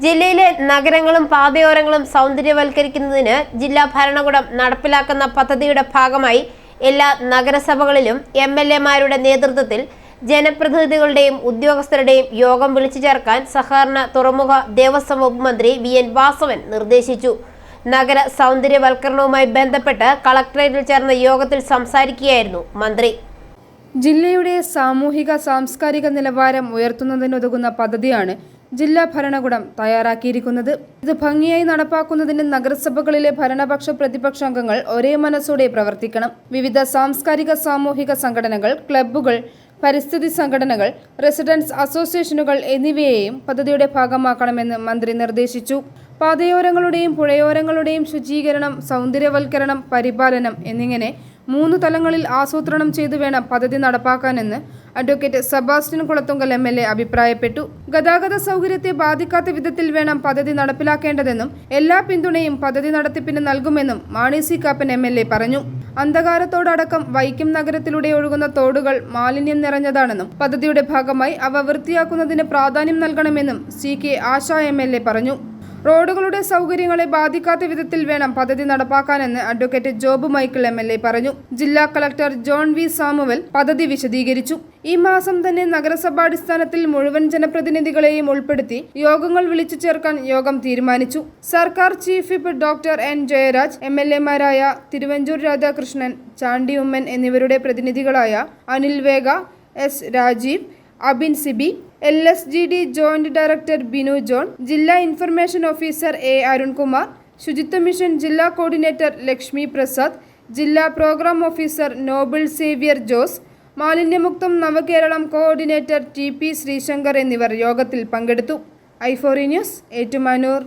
ജില്ലയിലെ നഗരങ്ങളും പാതയോരങ്ങളും സൗന്ദര്യവൽക്കരിക്കുന്നതിന് ജില്ലാ ഭരണകൂടം നടപ്പിലാക്കുന്ന പദ്ധതിയുടെ ഭാഗമായി എല്ലാ നഗരസഭകളിലും എംഎൽഎമാരുടെ നേതൃത്വത്തിൽ ജനപ്രതിനിധികളുടെയും ഉദ്യോഗസ്ഥരുടെയും യോഗം വിളിച്ചു ചേർക്കാൻ സഹകരണ തുറമുഖ ദേവസ്വം വകുപ്പ് മന്ത്രി വി.എൻ. വാസവൻ നിർദ്ദേശിച്ചു. നഗര സൗന്ദര്യവൽക്കരണവുമായി ബന്ധപ്പെട്ട് കളക്ടറേറ്റിൽ ചേർന്ന യോഗത്തിൽ സംസാരിക്കുകയായിരുന്നു മന്ത്രി. ജില്ലയുടെ സാമൂഹിക സാംസ്കാരിക നിലവാരം ഉയർത്തുന്നതിനുതകുന്ന പദ്ധതിയാണ് ജില്ലാ ഭരണകൂടം തയ്യാറാക്കിയിരിക്കുന്നത്. ഇത് ഭംഗിയായി നടപ്പാക്കുന്നതിന് നഗരസഭകളിലെ ഭരണപക്ഷ പ്രതിപക്ഷ അംഗങ്ങൾ ഒരേ മനസ്സോടെ പ്രവർത്തിക്കണം. വിവിധ സാംസ്കാരിക സാമൂഹിക സംഘടനകൾ, ക്ലബ്ബുകൾ, പരിസ്ഥിതി സംഘടനകൾ, റെസിഡൻസ് അസോസിയേഷനുകൾ എന്നിവയെയും പദ്ധതിയുടെ ഭാഗമാക്കണമെന്ന് മന്ത്രി നിർദ്ദേശിച്ചു. പാതയോരങ്ങളുടെയും പുഴയോരങ്ങളുടെയും ശുചീകരണം, സൗന്ദര്യവൽക്കരണം, പരിപാലനം എന്നിങ്ങനെ 3 തലങ്ങളിൽ ആസൂത്രണം ചെയ്തു വേണം പദ്ധതി നടപ്പാക്കാനെന്ന് അഡ്വക്കേറ്റ് സെബാസ്റ്റ്യൻ കുളത്തുങ്കൽ എം.എൽ.എ. അഭിപ്രായപ്പെട്ടു. ഗതാഗത സൗകര്യത്തെ ബാധിക്കാത്ത വിധത്തിൽ വേണം പദ്ധതി നടപ്പിലാക്കേണ്ടതെന്നും എല്ലാ പിന്തുണയും പദ്ധതി നടത്തിപ്പിന് നൽകുമെന്നും മാണി സി കാപ്പൻ എം.എൽ.എ. പറഞ്ഞു. അന്ധകാരത്തോടടക്കം വൈക്കം നഗരത്തിലൂടെ ഒഴുകുന്ന തോടുകൾ മാലിന്യം നിറഞ്ഞതാണെന്നും പദ്ധതിയുടെ ഭാഗമായി അവ വൃത്തിയാക്കുന്നതിന് പ്രാധാന്യം നൽകണമെന്നും സി.കെ. ആശ എം.എൽ.എ. പറഞ്ഞു. റോഡുകളുടെ സൗകര്യങ്ങളെ ബാധിക്കാത്ത വിധത്തിൽ വേണം പദ്ധതി നടപ്പാക്കാനെന്ന് അഡ്വക്കേറ്റ് ജോബ് മൈക്കിൾ എം.എൽ.എ. പറഞ്ഞു. ജില്ലാ കളക്ടർ ജോൺ വി. സാമുവൽ പദ്ധതി വിശദീകരിച്ചു. ഈ മാസം തന്നെ നഗരസഭാടിസ്ഥാനത്തിൽ മുഴുവൻ ജനപ്രതിനിധികളെയും ഉൾപ്പെടുത്തി യോഗങ്ങൾ വിളിച്ചു ചേർക്കാൻ യോഗം തീരുമാനിച്ചു. സർക്കാർ chief whip doctor N. Jayaraj, എം.എൽ.എമാരായ തിരുവഞ്ചൂർ രാധാകൃഷ്ണൻ, ചാണ്ടി ഉമ്മൻ എന്നിവരുടെ പ്രതിനിധികളായ Anil Vega, S. Rajeev, Abin Siby, LSGD joint director Binu John, ജില്ലാ ഇൻഫർമേഷൻ ഓഫീസർ എ. അരുൺകുമാർ, ശുചിത്വ മിഷൻ ജില്ലാ കോർഡിനേറ്റർ ലക്ഷ്മി പ്രസാദ്, ജില്ലാ programme officer Noble Xavier Jose, മാലിന്യമുക്തം നവകേരളം കോർഡിനേറ്റർ TP ശ്രീശങ്കർ എന്നിവർ യോഗത്തിൽ പങ്കെടുത്തു. i4E news, Ettumanoor.